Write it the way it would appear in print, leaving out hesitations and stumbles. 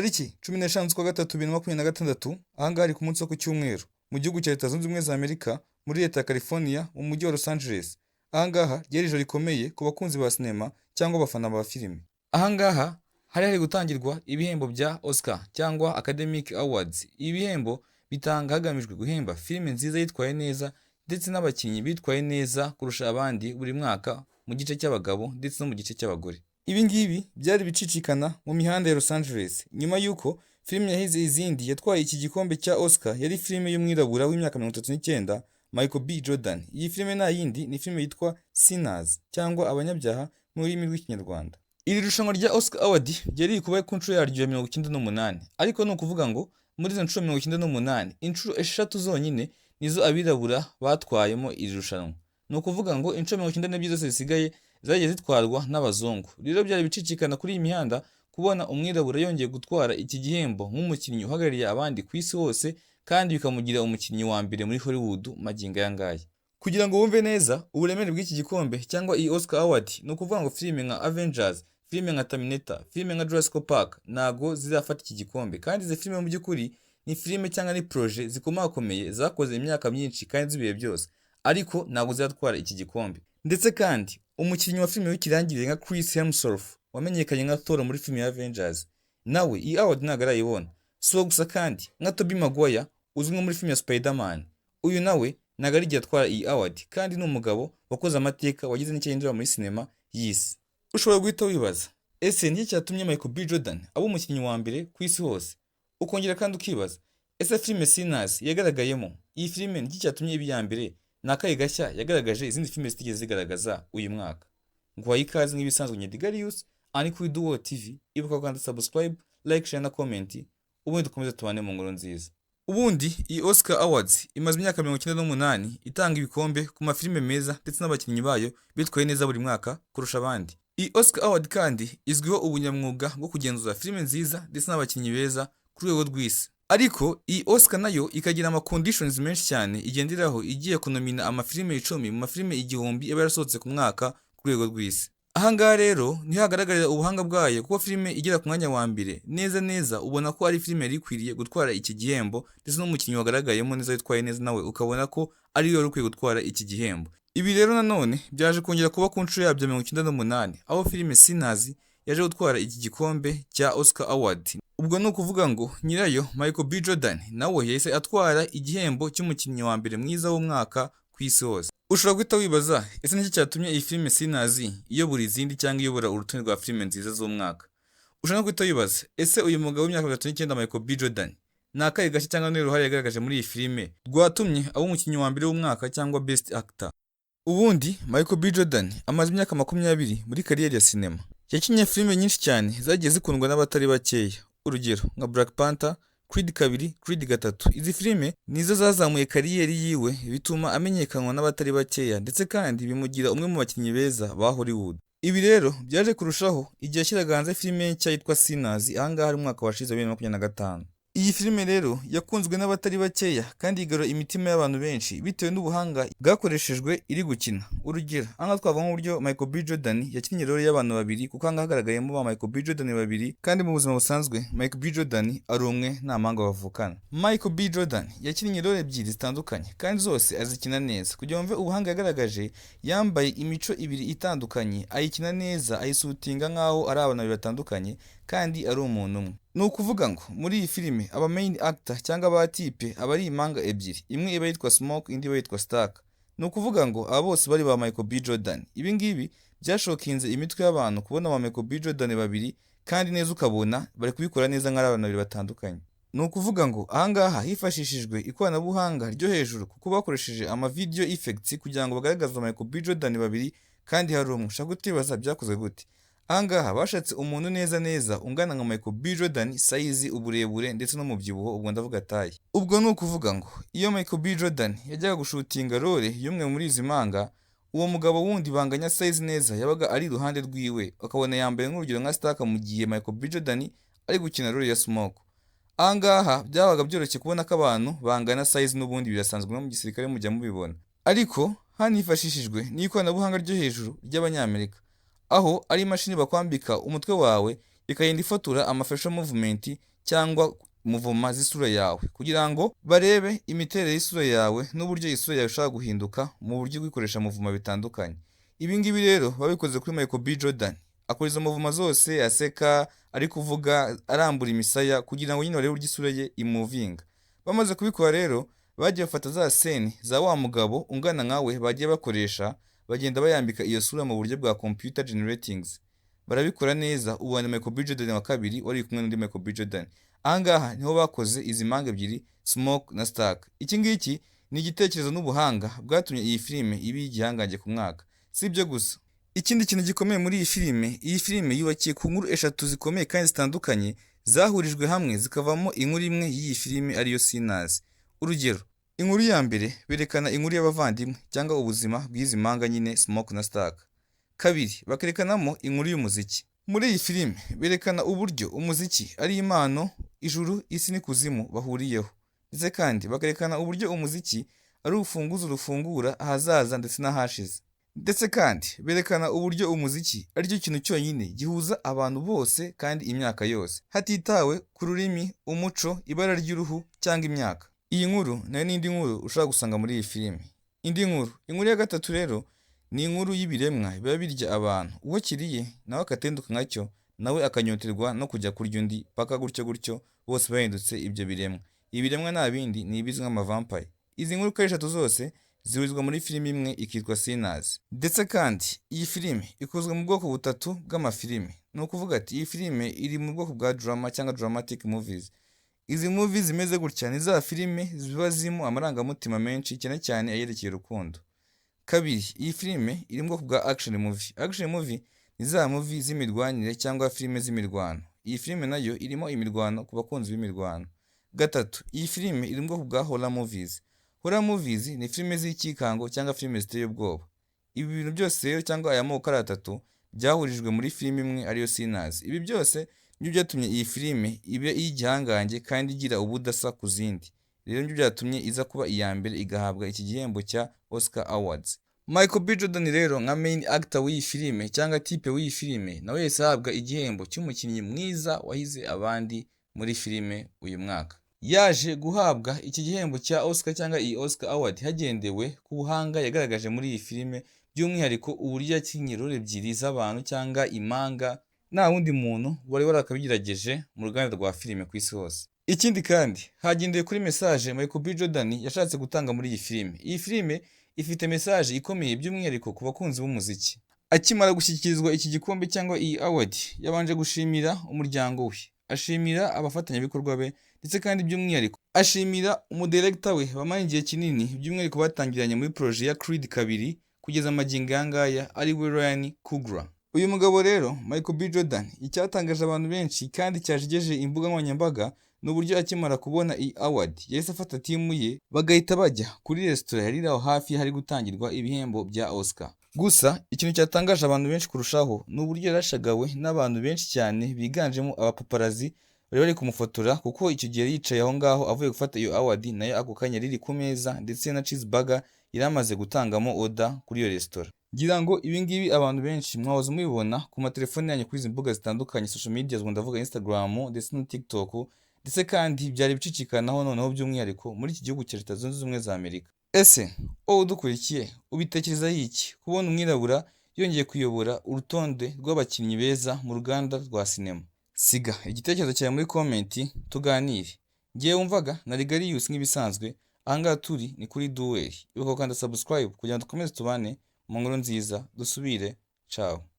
Tariki 15 z'ukwa gatatu 2026, ahangaha ari ku munsi wo ku cyumweru mu gihugu cya Leta Zunze Ubumwe za Amerika, muri leta ya California mu mujyi wa Los Angeles. Ahangaha ryari ijoro rikomeye ku bakunzi ba sinema cyangwa abafana ba filime. Ahangaha hari gutangirwa ibihembo bya Oscar cyangwa Academic Awards. Ibihembo bitanga hagamijwe guhemba filime nziza yitwaye neza ndetse n'abakinnyi bitwaye neza kurusha abandi buri mwaka mu gice cy'abagabo ndetse no mu gice cy'abagore. Ibi ngibi byari bicicikana mu mihanda ya Los Angeles nyuma y'uko filime yahize izindi yatwaye iki gikombe cya Oscar yari filime y'umwirabura w'imyaka 39 Michael B. Jordan. Iyi filime nta yindi ni filime yitwa Sinners cyangwa abanyabyaha mu rurimi rw'ikinyarwanda. Iri rushanwa rya Oscar Award ryari riri kuba ku nshuro yaryo ya 98, ariko ni ukuvuga ngo muri izo nshuro 98 inshuro eshatu zonyine nizo abirabura batwayemo iri rushanwa. Ni ukuvuga ngo inshuro 92 zose zisigaye zagiye zitwarwa n'abazungu. Rero byari bicicikana kuri iyi mihanda kubona umwirabura yongeye gutwara iki gihembo nk'umukinnyi uhagarariye abandi ku isi hose, kandi bikamugira umukinnyi wa mbere muri Hollywood magingo aya ngaya. Kugira ngo wumve neza uburemere bw'iki gikombe cyangwa iyi Oscar Award, ni ukuvuga ngo filime nka Avengers, filime nka Terminator, filime nka Jurassic Park ntago zizafata iki gikombe, kandi izi filime mu by'ukuri ni filime cyangwa ni projet zikomakomeye zakoze imyaka myinshi kandi zibihe byose, ariko ntago zizatwara iki gikombe. Ndetse kandi umukinnyi wa filime w'ikirangirire nka Chris Hemsworth wamenyekanye nka Thor muri filime ya Avengers, nawe iyi award ntago arayibona. So gusa kandi nka Tobey Maguire uzwi nko muri filime ya Spider-Man, uyu nawe ntago arigiye atwara iyi award, kandi ni umugabo wakoze amateka wagize n'icyo yinjira muri sinema y'isi. Ushobora guhita wibaza, ese ni iki cyatumye Michael B. Jordan aba umukinnyi wa mbere ku isi hose? Ukongera kandi ukibaza, ese filime Sinners yagaragayemo, iyi filime ni iki cyatumye iba iya mbere? Ni akahe gashya yagaragaje izindi filime zitigeze zigaragaza uyu mwaka? Nguhaye ikaze nk'ibisanzwe Nyedigarius, ani kuri Duo TV. Ibuka gukanda subscribe, like, share na comment, ubundi dukomeze tubane mu nkuru nziza. Ubundi iyi Oscar Awards imaze imyaka 98 itanga ibikombe ku mafilime meza ndetse n'abakinnyi bayo bitwaye neza buri mwaka kurusha abandi. Iyi Oscar Award kandi izwiho ubunyamwuga bwo kugenzura filime nziza ndetse n'abakinnyi beza ku rwego rw'isi. Ariko iyi Oscar nayo ikagira ama conditions menshi cyane igenderaho igiye kunomina amafilime 10 mu mafilime 1000 yaba yarasohotse ku mwaka ku rwego rw'isi. Ahangaha rero niho hagaragarira ubuhanga bwayo, kuko filime igera ku mwanya wa mbere neza ubona ko ari filime yari ikwiriye gutwara iki gihembo, ndetse n'umukinnyi wagaragayemo neza witwaye neza nawe ukabona ko ari yo ukwiye gutwara iki gihembo. Ibi rero nanone byaje kongera kuba ku nshuro yabyo 98 aho filime Sinners yaje gutwara iki gikombe cya Oscar Award. Ubwo ni ukuvuga ngo nyirayo Michael B. Jordan nawe yahise atwara igihembo cy'umukinnyi wa mbere mwiza w'umwaka ku isi hose. Ushobora guhita wibaza, ese niki cyatumye iyi filime Sinners iyobora izindi cyangwa iyobora urutonde rwa filime nziza z'umwaka? Ushobora guhita wibaza, ese uyu mugabo w'imyaka 39 Michael B. Jordan ni akahe gashya cyangwa n'uruhare yagaragaje muri iyi filime rwatumye aba umukinnyi wa mbere w'umwaka cyangwa best actor? Ubundi Michael B. Jordan amaze imyaka 20 muri kariyeri ya sinema. Yakinnye filime nyinshi cyane zagiye zikundwa n'abatari bakeya, urugero nka Black Panther, Creed 2, Creed 3. Izi filime nizo zazamuye kariyeri yiwe bituma amenyekanwa n'abatari bakeya, ndetse kandi bimugira umwe mu bakinnyi beza ba Hollywood. Ibi rero byaje kurushaho igihe ashyiraga hanze filime nshya yitwa Sinners, ahangaha ari umwaka washize 2025. Iyi filime rero yakunzwe n'abatari bakeya kandi igarura imitima y'abantu benshi bitewe n'ubuhanga bwakoreshejwe iri gukina. Urugero, aha twavuga nk'uburyo Michael B. Jordan yakinnye role y'abantu babiri, kuko aha hagaragayemo ba Michael B. Jordan babiri, kandi mu buzima busanzwe Michael B. Jordan ari umwe nta mpanga bavukana. Michael B. Jordan yakinnye role ebyiri zitandukanye kandi zose azikina neza. Kugira ngo mve ubuhanga yagaragaje, yambaye imico ibiri itandukanye, ayikina neza, ayisutinga nk'aho ari abantu babiri batandukanye kandi ari umuntu umwe. Ni ukuvuga ngo muri iyi filime aba main actor cyangwa aba type aba ari impanga ebyiri, imwe iba yitwa Smoke indi iba yitwa Stark. Ni ukuvuga ngo aba bose bari ba Michael B. Jordan. Ibi ngibi byashokinze imitwe y'abantu kubona ba Michael B. Jordan babiri kandi neza ukabona bari kubikora neza nk'ari abantu babiri batandukanye. Ni ukuvuga ngo ahangaha hifashishijwe ikoranabuhanga ryo hejuru, kuko bakoresheje ama video effects kugira ngo bagaragaze Michael B. Jordan babiri kandi hari umwe. Ushaka gutibaza byakozwe gute? Ahangaha bashatse umuntu neza ungana nka Michael B. Jordan, size, uburebure ndetse no mu byibuho, ubwo ndavuga tayi. Ubwo ni ukuvuga ngo iyo Michael B. Jordan yajyaga gushutinga role y'umwe muri izi manga, uwo mugabo wundi banganya size neza yabaga ari iruhande rwiwe, akabona yambaye nk'urugero nka Stark mu gihe Michael B. Jordan ari gukina role ya Smoke. Ahangaha byabaga byoroshye kubona ko abantu bangana size, n'ubundi birasanzwe no mu gisirikare mujya mubibona. Ariko hanifashishijwe n'ikoranabuhanga ryo hejuru ry'Abanyamerika, aho ari imashini bakwambika umutwe wawe ikagenda ifotora ama facial movement cyangwa muvoma z'isura yawe kugira ngo barebe imiterere y'isura yawe n'uburyo isura yawe ishobora guhinduka mu buryo bw'ikoresha muvoma bitandukanye. Ibi ngibi rero babikoze kuri Michael B. Jordan, akora izo muvoma zose aseka, ari kuvuga, arambura imisaya kugira ngo nyine barebe uburyo isura ye imuvinga. Bamaze kubikora rero bagiye bafata za seni za wa mugabo ungana nkawe bagiye bakoresha, bagenda bayambika iyo sura mu buryo bwa computer generatings. Barabikora neza. Ubona Michael B. Jordan wa kabiri wari kumwe n'undi Michael B. Jordan. Ahangaha niho bakoze izi mpanga ebyiri, Smoke na Stark. Iki ngiki ni igitekerezo n'ubuhanga bwatumye iyi filime iba igihangange ku mwaka. Si ibyo gusa, ikindi kintu gikomeye muri iyi filime yubakiye ku nkuru eshatu zikomeye kandi zitandukanye zahurijwe hamwe zikavamo inkuru imwe y'iyi filime ariyo Sinners. Urugero, inkuru ya mbere berekana inkuru y'abavandimwe cyangwa ubuzima bw'izi mpanga nyine Smoke na Stark. Kabiri, bakerekanamo inkuru y'umuziki. Muri iyi filime berekana uburyo umuziki ari impano ijuru, isi n'ikuzimu bahuriyeho, ndetse kandi bakerekana uburyo umuziki ari urufunguzo rufungura ahazaza ndetse n'ahashize, ndetse kandi berekana uburyo umuziki ari cyo kintu cyonyine gihuza abantu bose kandi imyaka yose, hatitawe ku rurimi, umuco, ibara ry'uruhu cyangwa imyaka. Iyi nkuru nayo n'indi nkuru ushobora gusanga muri iyi filime. Inkuru ya gatatu rero ni inkuru y'ibiremwa biba birya abantu. Uwo kiriye nawe akatenduka nkacyo, nawe akanyoterwa no kujya kurya undi, paka gutyo gutyo bose bahindutse ibyo biremwa. Ibi biremwa nta bindi ni ibizwi nk'amavampire. Izi nkuru uko ari eshatu zose zihurizwa muri filime imwe ikitwa Sinners. Ndetse kandi iyi filime ikozwe mu bwoko butatu bw'amafilime. Ni ukuvuga ati iyi filime iri mu bwoko bwa drama cyangwa dramatic movies. Izi movies zimeze gutya ni za filime ziba zirimo amarangamutima menshi, cyane cyane ayerekeye urukundo. Kabiri, iyi filime iri mu bwoko bwa action movie. Action movie ni za movie z'imirwanire cyangwa filime z'imirwano. Iyi filime nayo irimo imirwano ku bakunzi b'imirwano. Gatatu, iyi filime iri mu bwoko bwa horror movies. Horror movies ni filime z'ikikango cyangwa filime ziteye ubwoba. Ibi bintu byose rero cyangwa aya moko ari atatu byahurijwe muri filime imwe ariyo Sinners. Ibi byose nibyo byatumye iyi filime ibe igihangange kandi igira ubudasa ku zindi. Rero nibyo byatumye iza kuba iya mbere igahabwa iki gihembo cya Oscar Awards. Michael B. Jordan rero nka main actor w'iyi filime cyangwa type w'iyi filime nawe yahise ahabwa igihembo cy'umukinnyi mwiza wahize abandi muri filime uyu mwaka. Yaje guhabwa iki gihembo cya Oscar cyangwa iyi Oscar Award hagendewe ku buhanga yagaragaje muri iyi filime, by'umwihariko uburyo yakinnye role ebyiri z'abantu cyangwa impanga nta wundi muntu wari warakabigerageje mu ruganda rwa filime ku isi hose. Ikindi kandi hagendewe kuri message Michael B. Jordan yashatse gutanga muri iyi filime. Iyi filime ifite message ikomeye by'umwihariko ku bakunzi b'umuziki. Akimara gushyikirizwa iki gikombe cyangwa iyi award, yabanje gushimira umuryango we, ashimira abafatanyabikorwa be, ndetse kandi by'umwihariko ashimira umudirector we bamanye igihe kinini, by'umwihariko batangiranye muri projet ya Kuri kabiri kugeza amagingo yangaya ari we Ryan Coogler. Uyu mugabo rero Michael B. Jordan icyatangaje abantu benshi kandi cyajegeje imbuga nkoranyambaga n'uburyo akimara kubona iyi award yahise afata timu ye bagahita bajya kuri restaurant yari aho hafi hari gutangirwa ibihembo bya Oscar. Gusa ikintu cyatangaje abantu benshi kurushaho ni uburyo yarashagawe n'abantu benshi cyane biganjemo abapaparazi bari kumufotora, kuko icyo gihe yicaye aho ngaho avuye gufata iyo award, nayo ako kanya riri ku meza ndetse na cheeseburger yari amaze gutangamo order kuri iyo restaurant. Ngira ngo ibi ngibi abantu benshi mwahoze mubibona ku matelefone yanyu kuri izi mbuga zitandukanye social media, ndavuga Instagram ndetse na TikTok, ndetse kandi byari bicicikanaho noneho by'umwihariko muri iki gihugu cya Leta Zunze Ubumwe za Amerika. Ese wowe udukurikiye ubitekereza iki kubona umwirabura yongeye kuyobora urutonde rw'abakinnyi beza mu ruganda rwa sinema? Siga igitekerezo cyawe muri comment tuganire. Ngiye wumvaga na Rigarius nk'ibisanzwe, ahangaha turi ni kuri Duel. Ibuka kandi subscribe kugira ngo dukomeze tubane mu nkuru nziza. Dusubire, ciao.